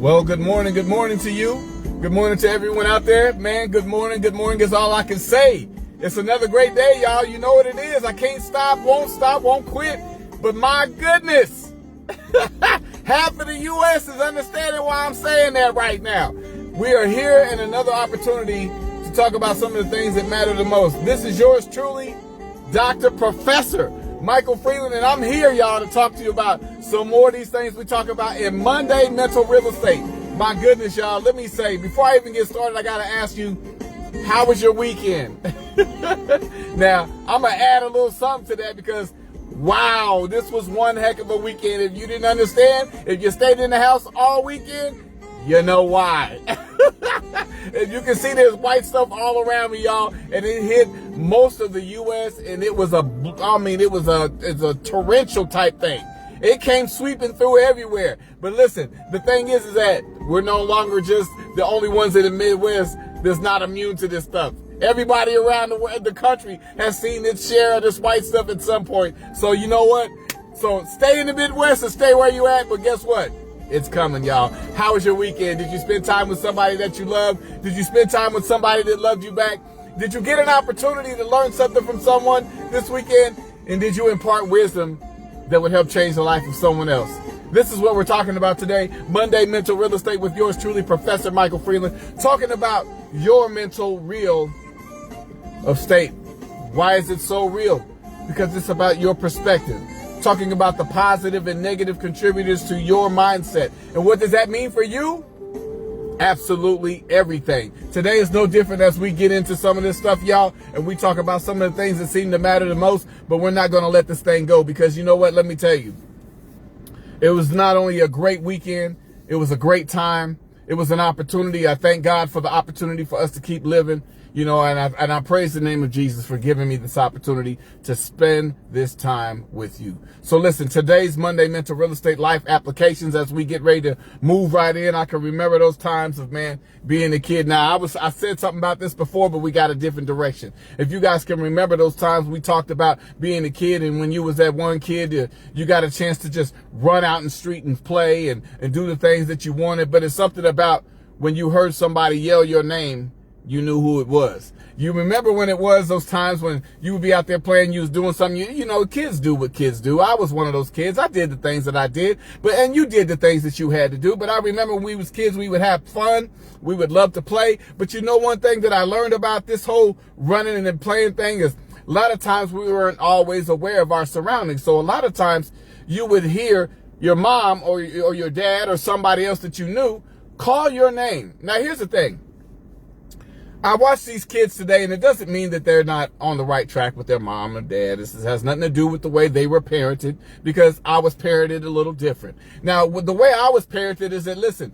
Well, good morning to you. Good morning to everyone out there. Man, good morning is all I can say. It's another great day, y'all. You know what it is. I can't stop, won't quit. But my goodness, half of the U.S. is understanding why I'm saying that right now. We are here in another opportunity to talk about some of the things that matter the most. This is yours truly, Dr. Professor Michael Freeland, and I'm here, y'all, to talk to you about some more of these things we talk about in Monday Mental Real Estate. My goodness, y'all, let me say, before I even get started, I got to ask you, how was your weekend? Now, I'm going to add a little something to that because, wow, this was one heck of a weekend. If you didn't understand, if you stayed in the house all weekend, you know why. As you can see, there's white stuff all around me, y'all, and it hit most of the U.S. and it's a torrential type thing. It came sweeping through everywhere. But listen, the thing is that we're no longer just the only ones in the Midwest that's not immune to this stuff. Everybody around the country has seen its share of this white stuff at some point. So you know what? So stay in the Midwest and stay where you at. But guess what? It's coming, y'all. How was your weekend? Did you spend time with somebody that you love? Did you spend time with somebody that loved you back? Did you get an opportunity to learn something from someone this weekend? And did you impart wisdom that would help change the life of someone else? This is what we're talking about today. Monday Mental Real Estate with yours truly, Professor Michael Freeland, talking about your mental real estate. Why is it so real? Because it's about your perspective. Talking about the positive and negative contributors to your mindset. And what does that mean for you? Absolutely everything. Today is no different as we get into some of this stuff, y'all, and we talk about some of the things that seem to matter the most, but we're not going to let this thing go because you know what? Let me tell you. It was not only a great weekend, it was a great time. It was an opportunity. I thank God for the opportunity for us to keep living. You know, and I praise the name of Jesus for giving me this opportunity to spend this time with you. So listen, today's Monday Mental Real Estate Life Applications as we get ready to move right in. I can remember those times of, man, being a kid. Now, I said something about this before, but we got a different direction. If you guys can remember those times we talked about being a kid and when you was that one kid, you got a chance to just run out in the street and play and do the things that you wanted. But it's something about when you heard somebody yell your name, you knew who it was. You remember when it was those times when you would be out there playing, you was doing something, you know, kids do what kids do. I was one of those kids. I did the things that I did, and you did the things that you had to do. But I remember when we was kids, we would have fun. We would love to play. But you know, one thing that I learned about this whole running and playing thing is a lot of times we weren't always aware of our surroundings. So a lot of times you would hear your mom or your dad or somebody else that you knew call your name. Now, here's the thing. I watch these kids today, and it doesn't mean that they're not on the right track with their mom or dad. This has nothing to do with the way they were parented, because I was parented a little different. Now, the way I was parented is that, listen,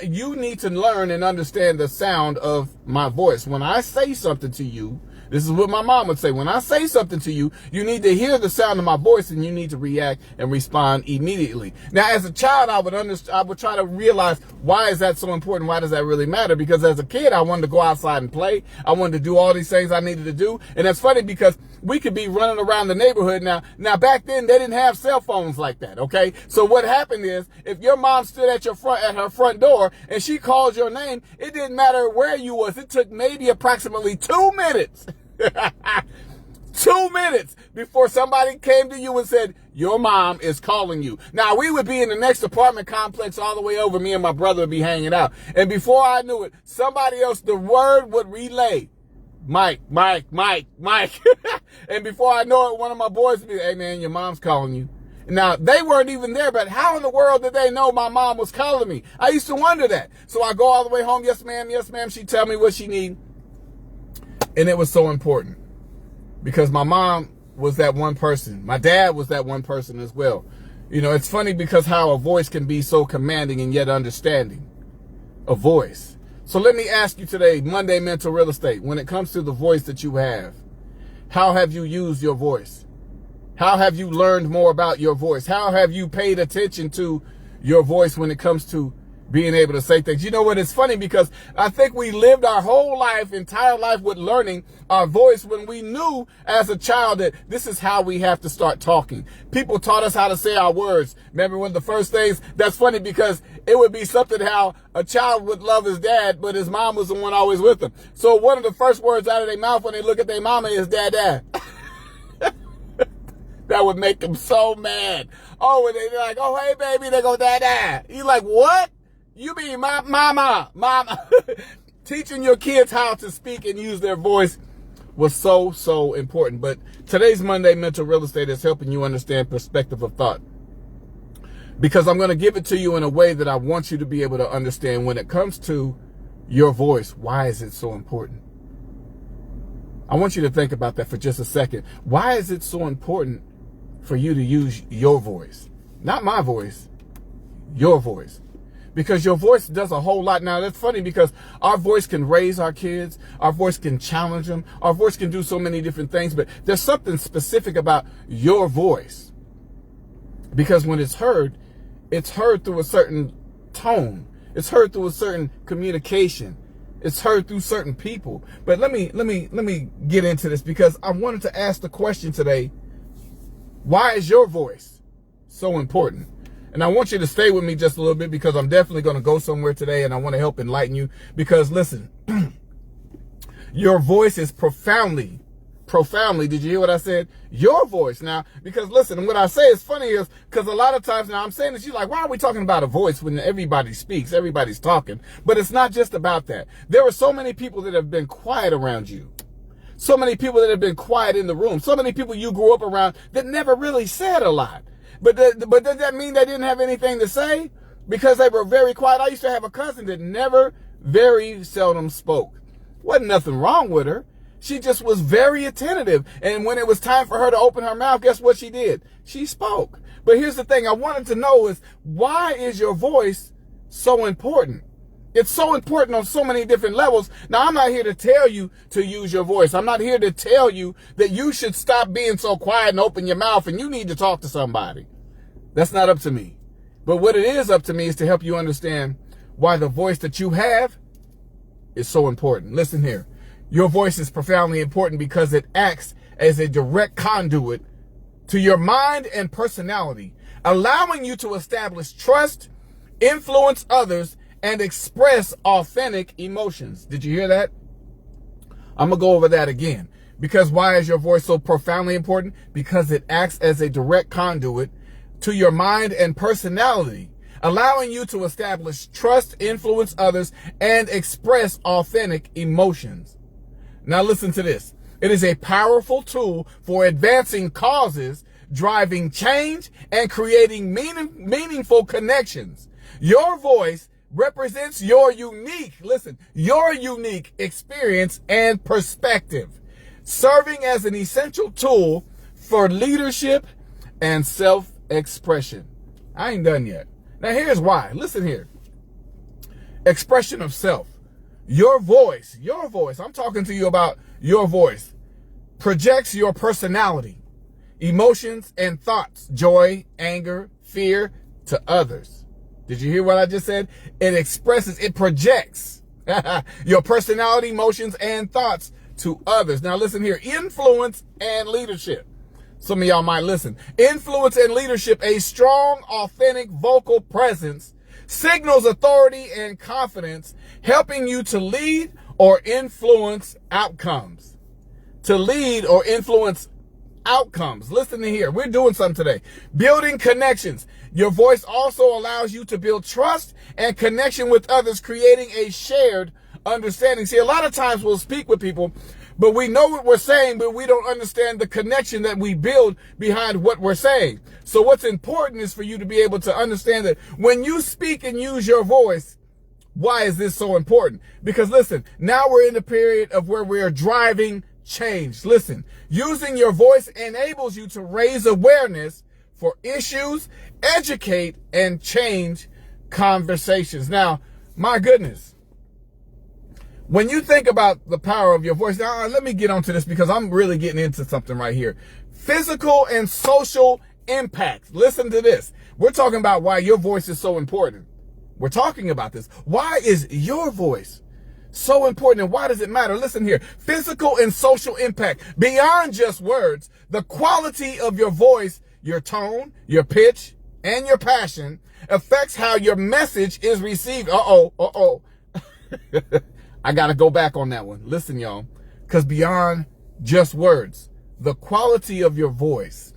you need to learn and understand the sound of my voice. When I say something to you, this is what my mom would say. When I say something to you, you need to hear the sound of my voice and you need to react and respond immediately. Now, as a child, I would try to realize, why is that so important? Why does that really matter? Because as a kid, I wanted to go outside and play. I wanted to do all these things I needed to do. And that's funny because we could be running around the neighborhood now. Now, back then, they didn't have cell phones like that, okay? So what happened is, if your mom stood at her front door and she called your name, it didn't matter where you was. It took maybe approximately 2 minutes. 2 minutes before somebody came to you and said, your mom is calling you. Now, we would be in the next apartment complex all the way over. Me and my brother would be hanging out. And before I knew it, somebody else, the word would relay, Mike. And before I know it, one of my boys would be, hey, man, your mom's calling you. Now, they weren't even there, but how in the world did they know my mom was calling me? I used to wonder that. So I go all the way home. Yes, ma'am. She'd tell me what she need. And it was so important because my mom was that one person. My dad was that one person as well. You know, it's funny because how a voice can be so commanding and yet understanding. A voice. So let me ask you today, Monday Mental Real Estate, when it comes to the voice that you have, how have you used your voice? How have you learned more about your voice? How have you paid attention to your voice when it comes to being able to say things? You know what? It's funny because I think we lived our whole entire life with learning our voice when we knew as a child that this is how we have to start talking. People taught us how to say our words. Remember when the first things, that's funny because it would be something how a child would love his dad, but his mom was the one always with him. So one of the first words out of their mouth when they look at their mama is dad, dad. That would make them so mad. Oh, and they're like, oh, hey, baby, they go, dad, dad. You're like, what? You mean mama. Teaching your kids how to speak and use their voice was so important. But today's Monday Mental Real Estate is helping you understand perspective of thought. Because I'm going to give it to you in a way that I want you to be able to understand when it comes to your voice. Why is it so important? I want you to think about that for just a second. Why is it so important for you to use your voice? Not my voice, your voice. Because your voice does a whole lot. Now, that's funny because our voice can raise our kids. Our voice can challenge them. Our voice can do so many different things. But there's something specific about your voice. Because when it's heard through a certain tone. It's heard through a certain communication. It's heard through certain people. But let me get into this because I wanted to ask the question today. Why is your voice so important? And I want you to stay with me just a little bit because I'm definitely going to go somewhere today and I want to help enlighten you. Because listen, your voice is profoundly, did you hear what I said? Your voice. Now, because listen, what I say is funny is because a lot of times now I'm saying this, you're like, why are we talking about a voice when everybody speaks, everybody's talking? But it's not just about that. There are so many people that have been quiet around you. So many people that have been quiet in the room. So many people you grew up around that never really said a lot. But does that mean they didn't have anything to say? Because they were very quiet. I used to have a cousin that very seldom spoke. Wasn't nothing wrong with her. She just was very attentive. And when it was time for her to open her mouth, guess what she did? She spoke. But here's the thing I wanted to know is, why is your voice so important? It's so important on so many different levels. Now, I'm not here to tell you to use your voice. I'm not here to tell you that you should stop being so quiet and open your mouth and you need to talk to somebody. That's not up to me. But what it is up to me is to help you understand why the voice that you have is so important. Listen here. Your voice is profoundly important because it acts as a direct conduit to your mind and personality, allowing you to establish trust, influence others, and express authentic emotions. Did you hear that? I'm going to go over that again. Because why is your voice so profoundly important? Because it acts as a direct conduit to your mind and personality, allowing you to establish trust, influence others, and express authentic emotions. Now listen to this. It is a powerful tool for advancing causes, driving change, and creating meaningful connections. Your voice represents your unique experience and perspective, serving as an essential tool for leadership and self-expression. I ain't done yet. Now here's why. Listen here. Expression of self. Your voice, I'm talking to you about your voice, projects your personality, emotions, and thoughts, joy, anger, fear to others. Did you hear what I just said? It projects your personality, emotions, and thoughts to others. Now listen here, influence and leadership. Some of y'all might listen. Influence and leadership, a strong, authentic vocal presence, signals authority and confidence, helping you to lead or influence outcomes. To lead or influence outcomes. Listen to here. We're doing something today. Building connections. Your voice also allows you to build trust and connection with others, creating a shared understanding. See, a lot of times we'll speak with people, but we know what we're saying, but we don't understand the connection that we build behind what we're saying. So what's important is for you to be able to understand that when you speak and use your voice, why is this so important? Because listen, now we're in the period of where we are driving change. Listen, using your voice enables you to raise awareness for issues, educate, and change conversations. Now, my goodness, when you think about the power of your voice, now let me get onto this because I'm really getting into something right here. Physical and social impact. Listen to this. We're talking about why your voice is so important. We're talking about this. Why is your voice so important and why does it matter? Listen here. Physical and social impact. Beyond just words, the quality of your voice, your tone, your pitch, and your passion affects how your message is received. I got to go back on that one. Listen, y'all, because beyond just words, the quality of your voice,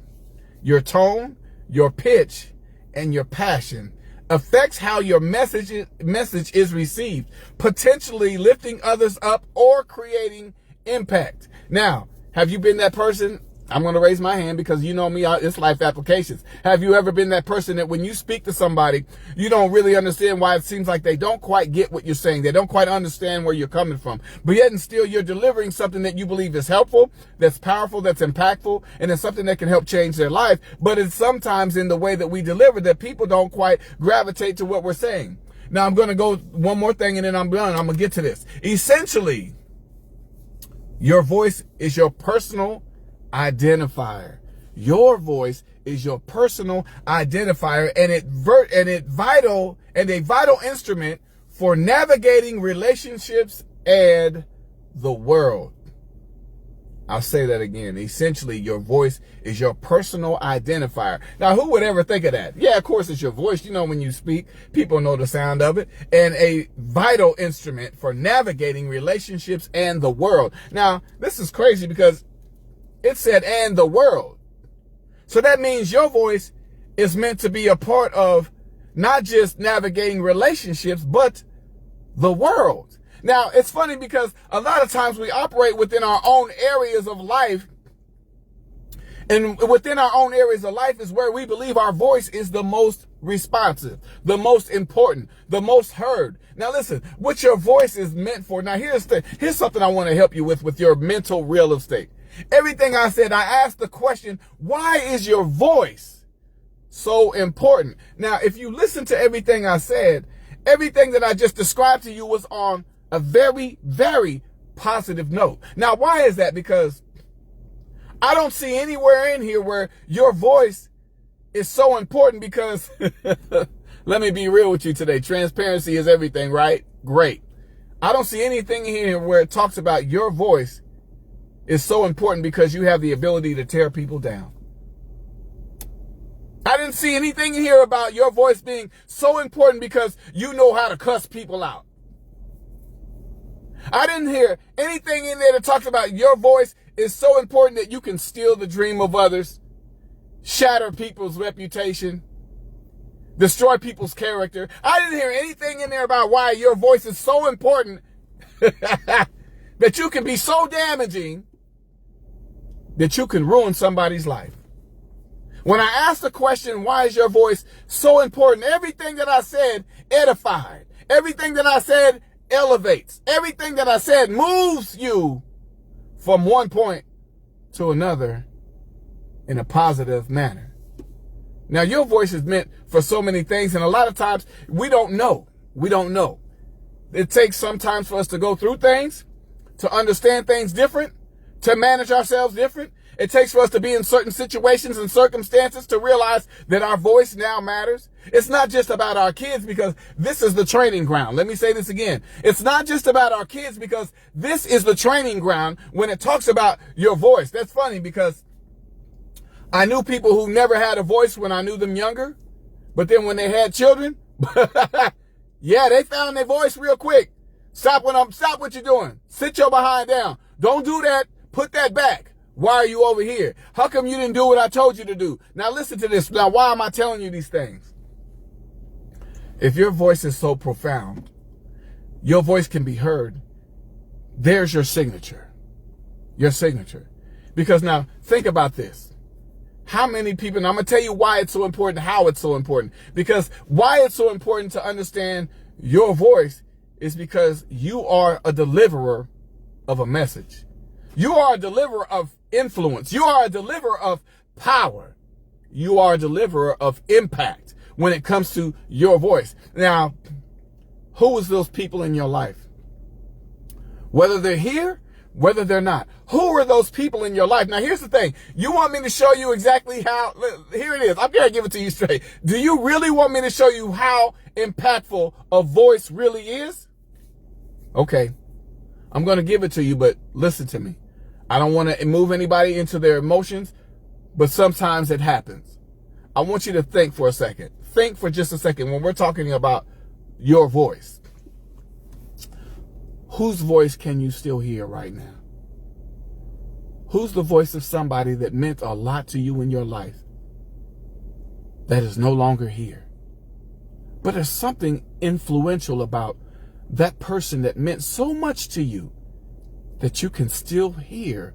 your tone, your pitch, and your passion affects how your message is received, potentially lifting others up or creating impact. Now, have you been that person? I'm going to raise my hand because you know me, it's life applications. Have you ever been that person that when you speak to somebody, you don't really understand why it seems like they don't quite get what you're saying? They don't quite understand where you're coming from. But yet and still, you're delivering something that you believe is helpful, that's powerful, that's impactful, and it's something that can help change their life. But it's sometimes in the way that we deliver that people don't quite gravitate to what we're saying. Now, I'm going to go one more thing and then I'm done. I'm going to get to this. Essentially, your voice is your personal identifier. Your voice is your personal identifier, and a vital instrument for navigating relationships and the world. I'll say that again. Essentially, your voice is your personal identifier. Now, who would ever think of that? Yeah, of course, it's your voice. You know, when you speak, people know the sound of it. And a vital instrument for navigating relationships and the world. Now, this is crazy because it said, and the world. So that means your voice is meant to be a part of not just navigating relationships, but the world. Now, it's funny because a lot of times we operate within our own areas of life. And within our own areas of life is where we believe our voice is the most responsive, the most important, the most heard. Now, listen, what your voice is meant for. Now, here's something I want to help you with your mental real estate. Everything I said, I asked the question, why is your voice so important? Now, if you listen to everything I said, everything that I just described to you was on a very, very positive note. Now, why is that? Because I don't see anywhere in here where your voice is so important because, let me be real with you today. Transparency is everything, right? Great. I don't see anything in here where it talks about your voice is so important because you have the ability to tear people down. I didn't see anything in here about your voice being so important because you know how to cuss people out. I didn't hear anything in there that talks about your voice is so important that you can steal the dream of others, shatter people's reputation, destroy people's character. I didn't hear anything in there about why your voice is so important that you can be so damaging that you can ruin somebody's life. When I asked the question, why is your voice so important? Everything that I said edified. Everything that I said elevates. Everything that I said moves you from one point to another in a positive manner. Now, your voice is meant for so many things, and a lot of times we don't know. We don't know. It takes sometimes for us to go through things, to understand things different, to manage ourselves different. It takes for us to be in certain situations and circumstances to realize that our voice now matters. It's not just about our kids because this is the training ground. Let me say this again. It's not just about our kids because this is the training ground when it talks about your voice. That's funny because I knew people who never had a voice when I knew them younger, but then when they had children, yeah, they found their voice real quick. Stop what you're doing. Sit your behind down. Don't do that. Put that back. Why are you over here? How come you didn't do what I told you to do? Now listen to this. Now, why am I telling you these things? If your voice is so profound, your voice can be heard. There's your signature. Your signature. Because now, think about this. How many people, and I'm going to tell you why it's so important, how it's so important. Because why it's so important to understand your voice is because you are a deliverer of a message. You are a deliverer of influence. You are a deliverer of power. You are a deliverer of impact when it comes to your voice. Now, who is those people in your life? Whether they're here, whether they're not. Who are those people in your life? Now, here's the thing. You want me to show you exactly how, here it is. I'm going to give it to you straight. Do you really want me to show you how impactful a voice really is? Okay. I'm going to give it to you, but listen to me. I don't want to move anybody into their emotions, but sometimes it happens. I want you to think for a second. Think for just a second when we're talking about your voice. Whose voice can you still hear right now? Who's the voice of somebody that meant a lot to you in your life that is no longer here? But there's something influential about that person that meant so much to you that you can still hear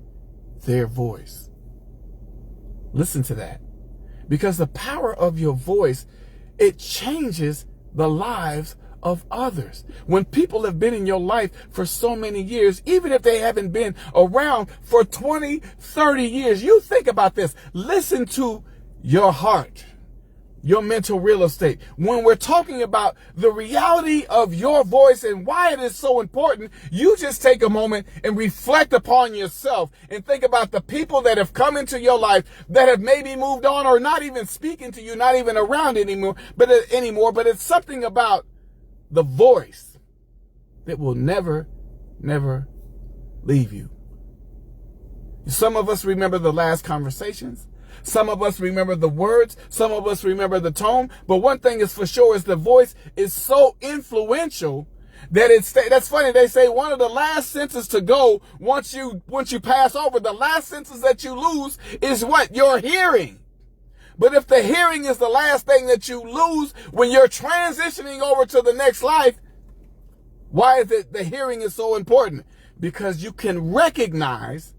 their voice. Listen to that. Because the power of your voice, it changes the lives of others. When people have been in your life for so many years, even if they haven't been around for 20, 30 years, you think about this. Listen to your heart, your mental real estate. When we're talking about the reality of your voice and why it is so important, you just take a moment and reflect upon yourself and think about the people that have come into your life that have maybe moved on or not even speaking to you, not even around anymore, but it's something about the voice that will never, never leave you. Some of us remember the last conversations. Some of us remember the words. Some of us remember the tone. But one thing is for sure is the voice is so influential that that's funny. They say one of the last senses to go once you pass over, the last senses that you lose is what? Your hearing. But if the hearing is the last thing that you lose when you're transitioning over to the next life, why is it the hearing is so important? Because you can recognize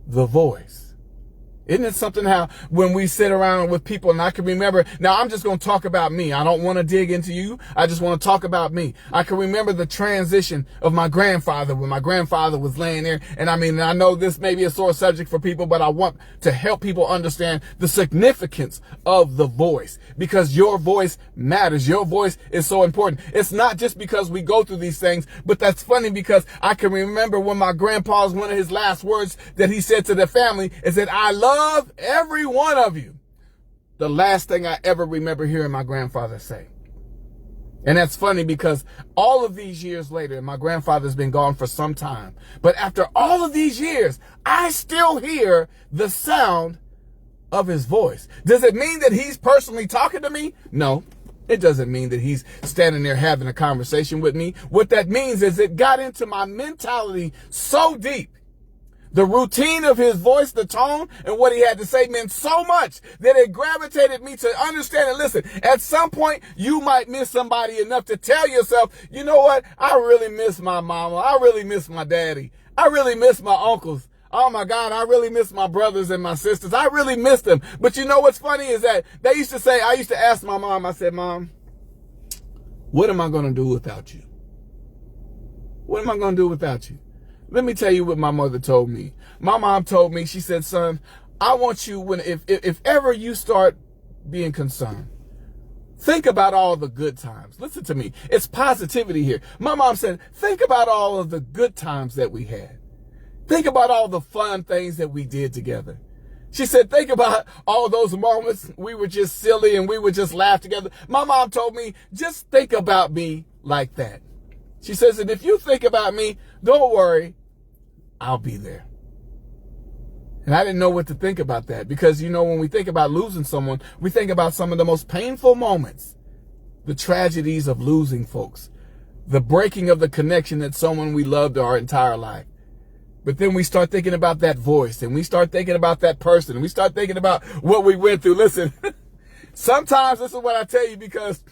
the voice. Isn't it something how when we sit around with people, and I can remember, now I'm just going to talk about me. I don't want to dig into you. I just want to talk about me. I can remember the transition of my grandfather when my grandfather was laying there. And I know this may be a sore subject for people, but I want to help people understand the significance of the voice, because your voice matters. Your voice is so important. It's not just because we go through these things, but that's funny because I can remember when my grandpa's, one of his last words that he said to the family is that I love every one of you. The last thing I ever remember hearing my grandfather say. And that's funny because all of these years later, my grandfather's been gone for some time, but after all of these years, I still hear the sound of his voice. Does it mean that he's personally talking to me? No. It doesn't mean that he's standing there having a conversation with me. What that means is it got into my mentality so deep. The routine of his voice, the tone, and what he had to say meant so much that it gravitated me to understand and listen. At some point, you might miss somebody enough to tell yourself, you know what? I really miss my mama. I really miss my daddy. I really miss my uncles. Oh my God, I really miss my brothers and my sisters. I really miss them. But you know what's funny is that they used to say, I used to ask my mom, I said, Mom, what am I going to do without you? What am I going to do without you? Let me tell you what my mother told me. My mom told me, she said, son, I want you, if ever you start being concerned, think about all the good times. Listen to me. It's positivity here. My mom said, think about all of the good times that we had. Think about all the fun things that we did together. She said, think about all those moments we were just silly and we would just laugh together. My mom told me, just think about me like that. She says, and if you think about me, don't worry, I'll be there. And I didn't know what to think about that because, when we think about losing someone, we think about some of the most painful moments, the tragedies of losing folks, the breaking of the connection that someone we loved our entire life. But then we start thinking about that voice and we start thinking about that person and we start thinking about what we went through. Listen, sometimes this is what I tell you because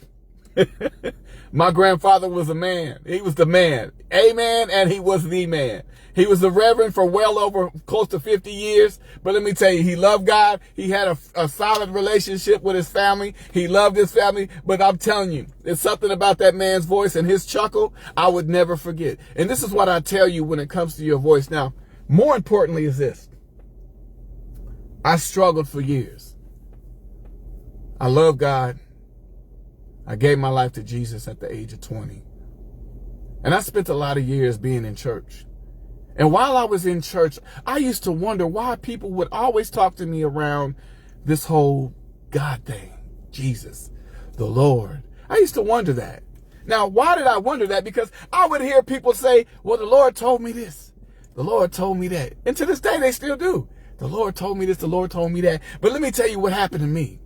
my grandfather was a man. He was the man. Amen. And he was the man. He was the reverend for well over close to 50 years. But let me tell you, he loved God. He had a solid relationship with his family. He loved his family. But I'm telling you, there's something about that man's voice and his chuckle I would never forget. And this is what I tell you when it comes to your voice. Now, more importantly is this. I struggled for years. I love God. I gave my life to Jesus at the age of 20. And I spent a lot of years being in church. And while I was in church, I used to wonder why people would always talk to me around this whole God thing, Jesus, the Lord. I used to wonder that. Now, why did I wonder that? Because I would hear people say, well, the Lord told me this. The Lord told me that. And to this day, they still do. The Lord told me this. The Lord told me that. But let me tell you what happened to me.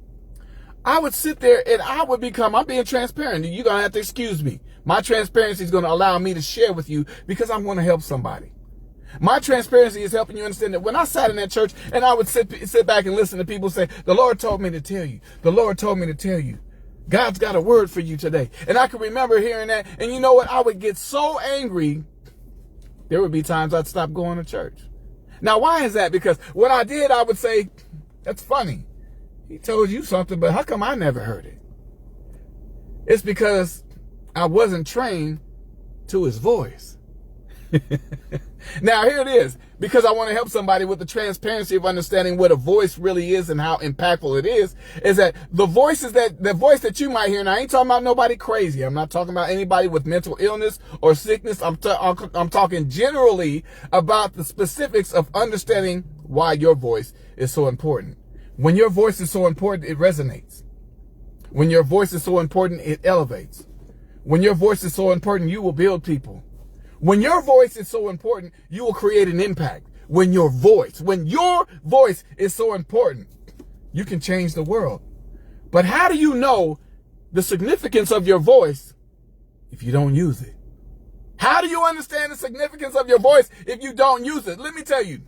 I would sit there and I would become, I'm being transparent. You're going to have to excuse me. My transparency is going to allow me to share with you because I want to help somebody. My transparency is helping you understand that when I sat in that church and I would sit back and listen to people say, the Lord told me to tell you. The Lord told me to tell you. God's got a word for you today. And I can remember hearing that. And you know what? I would get so angry. There would be times I'd stop going to church. Now, why is that? Because when I did, I would say, that's funny. He told you something, but how come I never heard it? It's because I wasn't trained to his voice. Now, here it is. Because I want to help somebody with the transparency of understanding what a voice really is and how impactful it is that the voice that you might hear, and I ain't talking about nobody crazy. I'm not talking about anybody with mental illness or sickness. I'm talking generally about the specifics of understanding why your voice is so important. When your voice is so important, it resonates. When your voice is so important, it elevates. When your voice is so important, you will build people. When your voice is so important, you will create an impact. When your voice is so important, you can change the world. But how do you know the significance of your voice if you don't use it? How do you understand the significance of your voice if you don't use it? Let me tell you.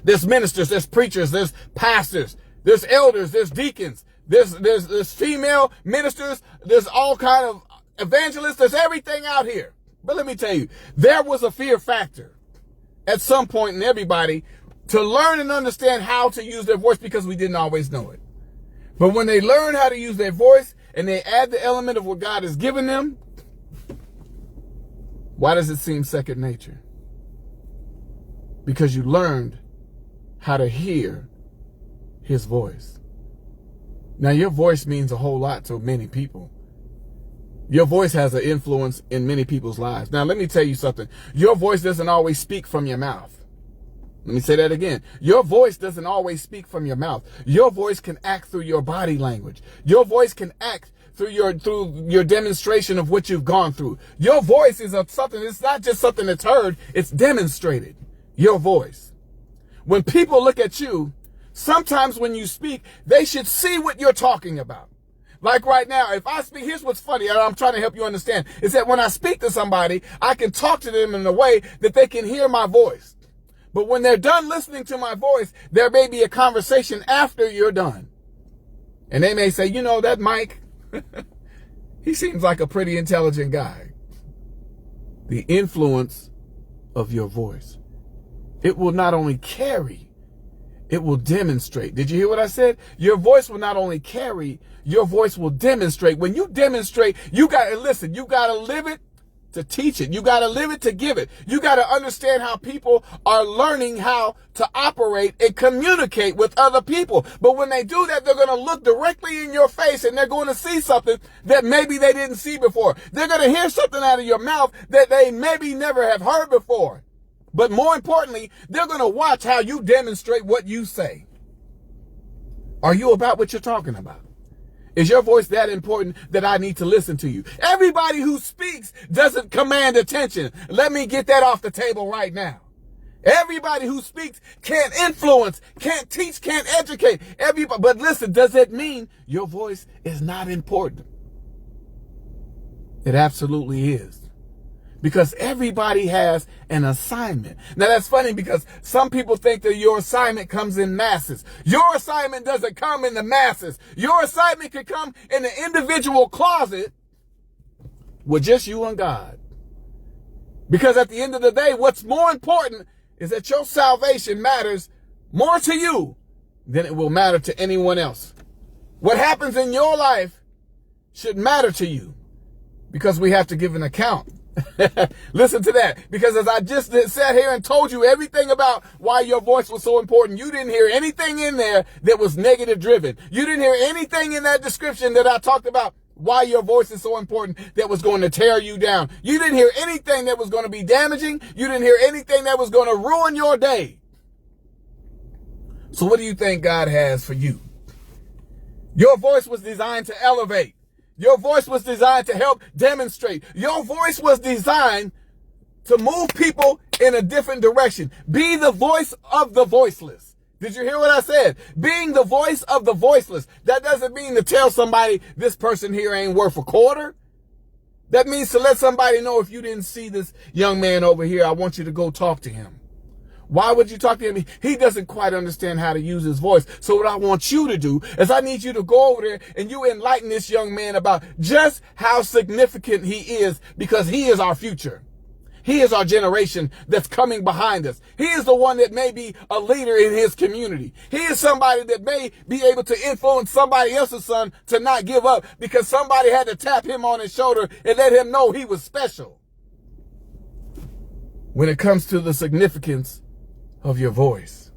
There's ministers, there's preachers, there's pastors, there's elders, there's deacons, there's female ministers, there's all kind of evangelists, there's everything out here. But let me tell you, there was a fear factor at some point in everybody to learn and understand how to use their voice because we didn't always know it. But when they learn how to use their voice and they add the element of what God has given them, why does it seem second nature? Because you learned how to hear his voice. Now, your voice means a whole lot to many people. Your voice has an influence in many people's lives. Now, let me tell you something. Your voice doesn't always speak from your mouth. Let me say that again. Your voice doesn't always speak from your mouth. Your voice can act through your body language. Your voice can act through your demonstration of what you've gone through. Your voice is something, it's not just something that's heard, it's demonstrated. Your voice. When people look at you, sometimes when you speak, they should see what you're talking about. Like right now, if I speak, here's what's funny, and I'm trying to help you understand, is that when I speak to somebody, I can talk to them in a way that they can hear my voice. But when they're done listening to my voice, there may be a conversation after you're done. And they may say, you know, that Mike, he seems like a pretty intelligent guy. The influence of your voice. It will not only carry, it will demonstrate. Did you hear what I said? Your voice will not only carry, your voice will demonstrate. When you demonstrate, you got to listen. You got to live it to teach it. You got to live it to give it. You got to understand how people are learning how to operate and communicate with other people. But when they do that, they're going to look directly in your face and they're going to see something that maybe they didn't see before. They're going to hear something out of your mouth that they maybe never have heard before. But more importantly, they're going to watch how you demonstrate what you say. Are you about what you're talking about? Is your voice that important that I need to listen to you? Everybody who speaks doesn't command attention. Let me get that off the table right now. Everybody who speaks can't influence, can't teach, can't educate. Everybody, but listen, does it mean your voice is not important? It absolutely is. Because everybody has an assignment. Now that's funny because some people think that your assignment comes in masses. Your assignment doesn't come in the masses. Your assignment could come in the individual closet with just you and God. Because at the end of the day, what's more important is that your salvation matters more to you than it will matter to anyone else. What happens in your life should matter to you because we have to give an account. Listen to that, because as I just sat here and told you everything about why your voice was so important, you didn't hear anything in there that was negative driven. You didn't hear anything in that description that I talked about why your voice is so important that was going to tear you down. You didn't hear anything that was going to be damaging. You didn't hear anything that was going to ruin your day. So what do you think God has for you? Your voice was designed to elevate. Your voice was designed to help demonstrate. Your voice was designed to move people in a different direction. Be the voice of the voiceless. Did you hear what I said? Being the voice of the voiceless. That doesn't mean to tell somebody this person here ain't worth a quarter. That means to let somebody know, if you didn't see this young man over here, I want you to go talk to him. Why would you talk to him? He doesn't quite understand how to use his voice. So what I want you to do is I need you to go over there and you enlighten this young man about just how significant he is, because he is our future. He is our generation that's coming behind us. He is the one that may be a leader in his community. He is somebody that may be able to influence somebody else's son to not give up, because somebody had to tap him on his shoulder and let him know he was special. When it comes to the significance of your voice,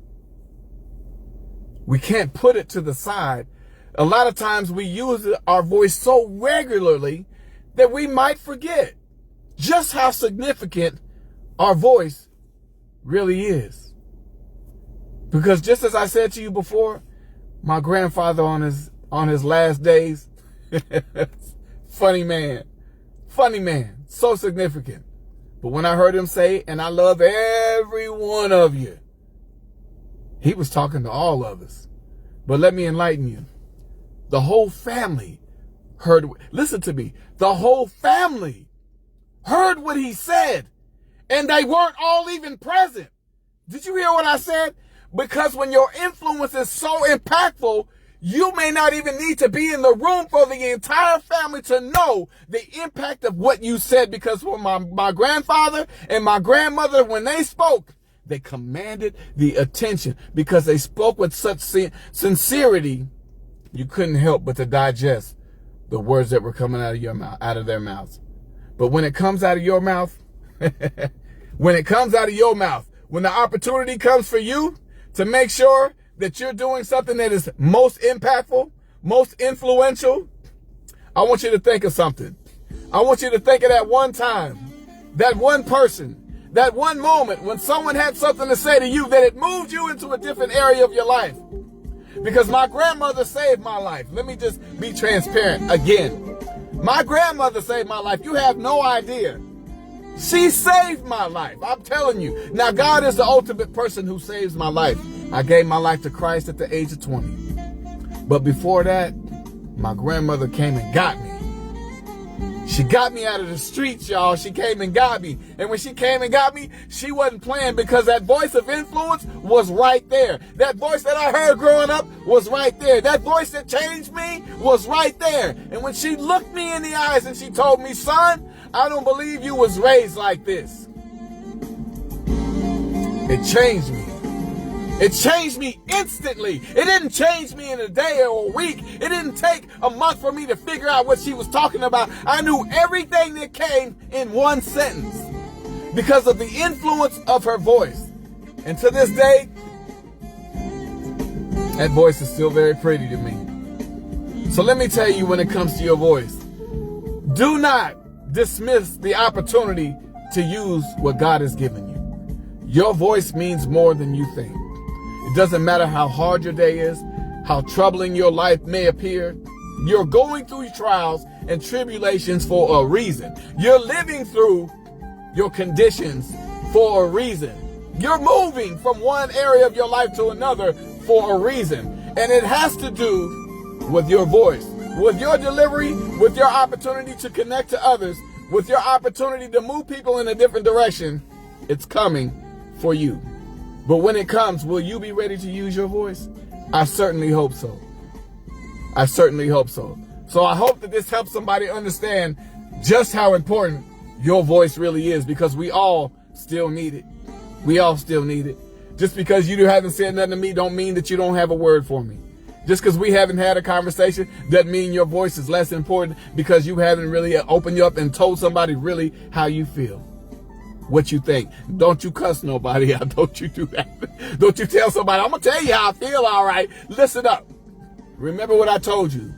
we can't put it to the side. A lot of times we use our voice so regularly that we might forget just how significant our voice really is. Because just as I said to you before, my grandfather on his last days, funny man, so significant. But when I heard him say, and I love every one of you, he was talking to all of us. But let me enlighten you. The whole family heard, listen to me, the whole family heard what he said, and they weren't all even present. Did you hear what I said? Because when your influence is so impactful, you may not even need to be in the room for the entire family to know the impact of what you said. Because when my grandfather and my grandmother, when they spoke, they commanded the attention, because they spoke with such sincerity, you couldn't help but to digest the words that were coming out of your mouth, out of their mouths. But when it comes out of your mouth, when the opportunity comes for you to make sure that you're doing something that is most impactful, most influential, I want you to think of something. I want you to think of that one time, that one person, that one moment when someone had something to say to you that it moved you into a different area of your life. Because my grandmother saved my life. Let me just be transparent again. My grandmother saved my life. You have no idea. She saved my life. I'm telling you. Now, God is the ultimate person who saves my life. I gave my life to Christ at the age of 20. But before that, my grandmother came and got me. She got me out of the streets, y'all. She came and got me. And when she came and got me, she wasn't playing, because that voice of influence was right there. That voice that I heard growing up was right there. That voice that changed me was right there. And when she looked me in the eyes and she told me, son, I don't believe you was raised like this, it changed me. It changed me instantly. It didn't change me in a day or a week. It didn't take a month for me to figure out what she was talking about. I knew everything that came in one sentence because of the influence of her voice. And to this day, that voice is still very pretty to me. So let me tell you, when it comes to your voice, do not dismiss the opportunity to use what God has given you. Your voice means more than you think. It doesn't matter how hard your day is, how troubling your life may appear. You're going through trials and tribulations for a reason. You're living through your conditions for a reason. You're moving from one area of your life to another for a reason. And it has to do with your voice, with your delivery, with your opportunity to connect to others, with your opportunity to move people in a different direction. It's coming for you. But when it comes, will you be ready to use your voice? I certainly hope so. I certainly hope so. So I hope that this helps somebody understand just how important your voice really is, because we all still need it. We all still need it. Just because you haven't said nothing to me don't mean that you don't have a word for me. Just because we haven't had a conversation doesn't mean your voice is less important, because you haven't really opened you up and told somebody really how you feel. What you think. Don't you cuss nobody out. Don't you do that. Don't you tell somebody, I'm going to tell you how I feel, all right. Listen up. Remember what I told you.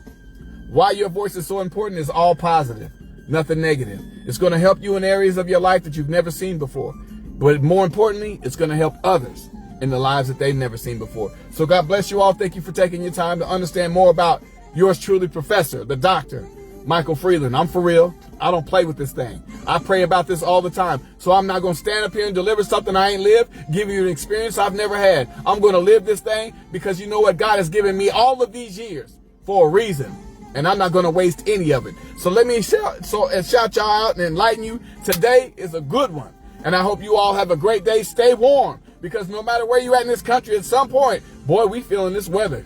Why your voice is so important is all positive, nothing negative. It's going to help you in areas of your life that you've never seen before. But more importantly, it's going to help others in the lives that they've never seen before. So God bless you all. Thank you for taking your time to understand more about yours truly, Professor, the doctor, Michael Freeland. I'm for real. I don't play with this thing. I pray about this all the time. So I'm not going to stand up here and deliver something I ain't lived, give you an experience I've never had. I'm going to live this thing because you know what? God has given me all of these years for a reason. And I'm not going to waste any of it. So let me shout y'all out and enlighten you. Today is a good one. And I hope you all have a great day. Stay warm. Because no matter where you at in this country, at some point, boy, we feeling this weather.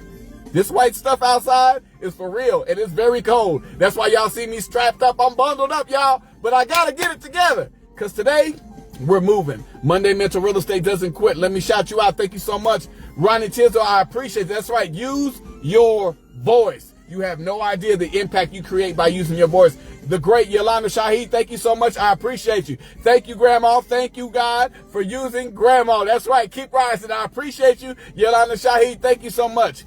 This white stuff outside is for real. It is very cold. That's why y'all see me strapped up. I'm bundled up, y'all. But I got to get it together. Because today, we're moving. Monday Mental Real Estate doesn't quit. Let me shout you out. Thank you so much. Ronnie Tizzle, I appreciate it. That's right. Use your voice. You have no idea the impact you create by using your voice. The great Yolanda Shaheed, thank you so much. I appreciate you. Thank you, Grandma. Thank you, God, for using Grandma. That's right. Keep rising. I appreciate you. Yolanda Shaheed, thank you so much.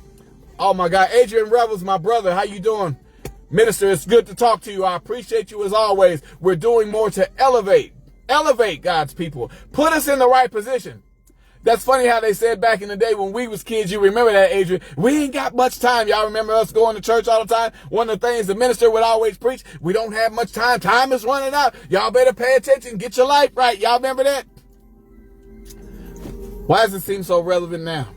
Oh, my God. Adrian Revels, my brother. How you doing? Minister, it's good to talk to you. I appreciate you as always. We're doing more to elevate God's people. Put us in the right position. That's funny how they said back in the day when we was kids. You remember that, Adrian? We ain't got much time. Y'all remember us going to church all the time? One of the things the minister would always preach, we don't have much time. Time is running out. Y'all better pay attention. Get your life right. Y'all remember that? Why does it seem so relevant now?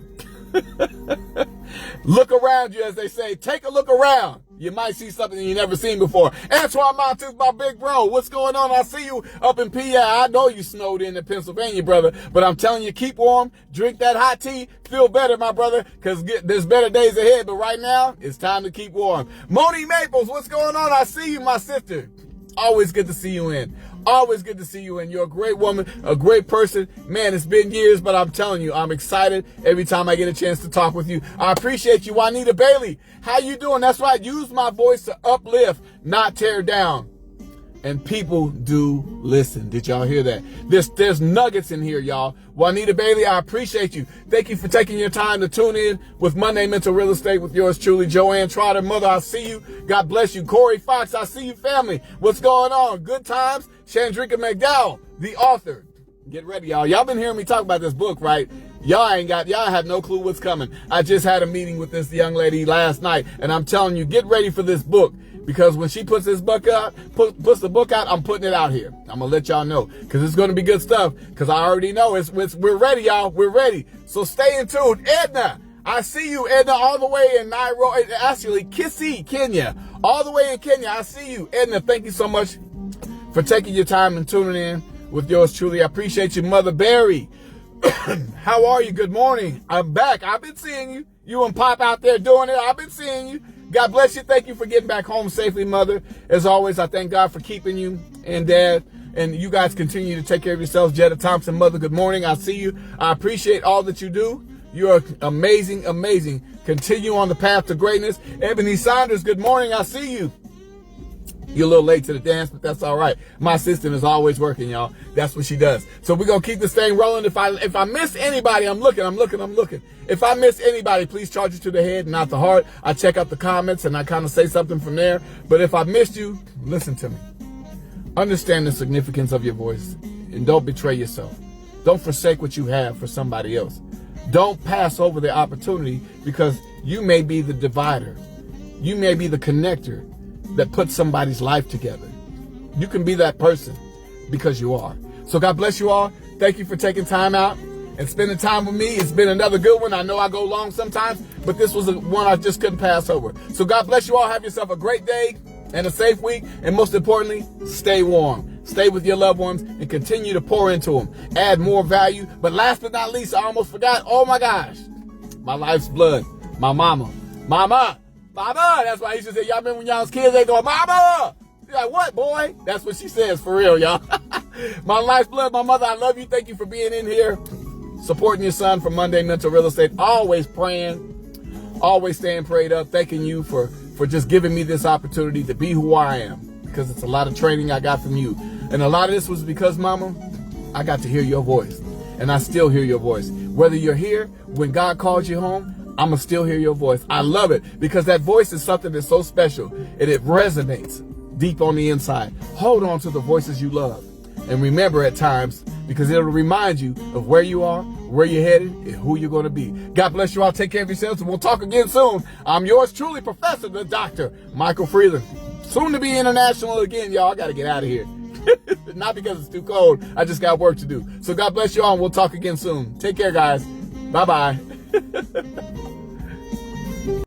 Look around you, as they say. Take a look around. You might see something you never seen before. Antoine Montes, my big bro. What's going on? I see you up in PA. I know you snowed in Pennsylvania, brother. But I'm telling you, keep warm. Drink that hot tea. Feel better, my brother, because there's better days ahead. But right now, it's time to keep warm. Moni Maples, what's going on? I see you, my sister. Always good to see you in. Always good to see you in. You're a great woman, a great person. Man, it's been years, but I'm telling you, I'm excited every time I get a chance to talk with you. I appreciate you. Juanita Bailey, how you doing? That's right. Use my voice to uplift, not tear down. And people do listen. Did y'all hear that? There's nuggets in here, y'all. Juanita Bailey, I appreciate you. Thank you for taking your time to tune in with Monday Mental Real Estate with yours truly, Joanne Trotter. Mother, I see you. God bless you. Corey Fox, I see you, family. What's going on? Good times. Chandrika McDowell, the author. Get ready, y'all. Y'all been hearing me talk about this book, right? Y'all have no clue what's coming. I just had a meeting with this young lady last night, and I'm telling you, get ready for this book. Because when she puts this book out, puts the book out, I'm putting it out here. I'm going to let y'all know. Because it's going to be good stuff. Because I already know we're ready, y'all. We're ready. So stay in tune. Edna, I see you, Edna, all the way in Nairobi. Actually, Kisii, Kenya. All the way in Kenya. I see you. Edna, thank you so much for taking your time and tuning in with yours truly. I appreciate you, Mother Barry. How are you? Good morning. I'm back. I've been seeing you. You and Pop out there doing it. I've been seeing you. God bless you. Thank you for getting back home safely, Mother. As always, I thank God for keeping you and Dad. And you guys continue to take care of yourselves. Jetta Thompson, Mother, good morning. I see you. I appreciate all that you do. You are amazing, amazing. Continue on the path to greatness. Ebony Saunders, good morning. I see you. You're a little late to the dance, but that's all right. My assistant is always working, y'all. That's what she does. So we're going to keep this thing rolling. If I miss anybody, I'm looking. If I miss anybody, please charge it to the head, not the heart. I check out the comments and I kind of say something from there. But if I missed you, listen to me. Understand the significance of your voice and don't betray yourself. Don't forsake what you have for somebody else. Don't pass over the opportunity because you may be the divider. You may be the connector that puts somebody's life together. You can be that person because you are. So God bless you all. Thank you for taking time out and spending time with me. It's been another good one. I know I go long sometimes, but this was one I just couldn't pass over. So God bless you all. Have yourself a great day and a safe week. And most importantly, stay warm. Stay with your loved ones and continue to pour into them. Add more value. But last but not least, I almost forgot. Oh my gosh. My life's blood. My mama. Mama. That's why I used to say, y'all remember when y'all was kids, they go, Mama! You're like, what, boy? That's what she says, for real, y'all. My life's blood, my mother, I love you. Thank you for being in here, supporting your son from Monday Mental Real Estate. Always praying, always staying prayed up. Thanking you for just giving me this opportunity to be who I am, because it's a lot of training I got from you. And a lot of this was because, Mama, I got to hear your voice, and I still hear your voice. Whether you're here, when God calls you home, I'm going to still hear your voice. I love it because that voice is something that's so special and it resonates deep on the inside. Hold on to the voices you love and remember at times because it'll remind you of where you are, where you're headed, and who you're going to be. God bless you all. Take care of yourselves and we'll talk again soon. I'm yours truly, Professor, the Dr. Michael Freeland. Soon to be international again, y'all. I got to get out of here. Not because it's too cold. I just got work to do. So God bless you all, and we'll talk again soon. Take care, guys. Bye-bye.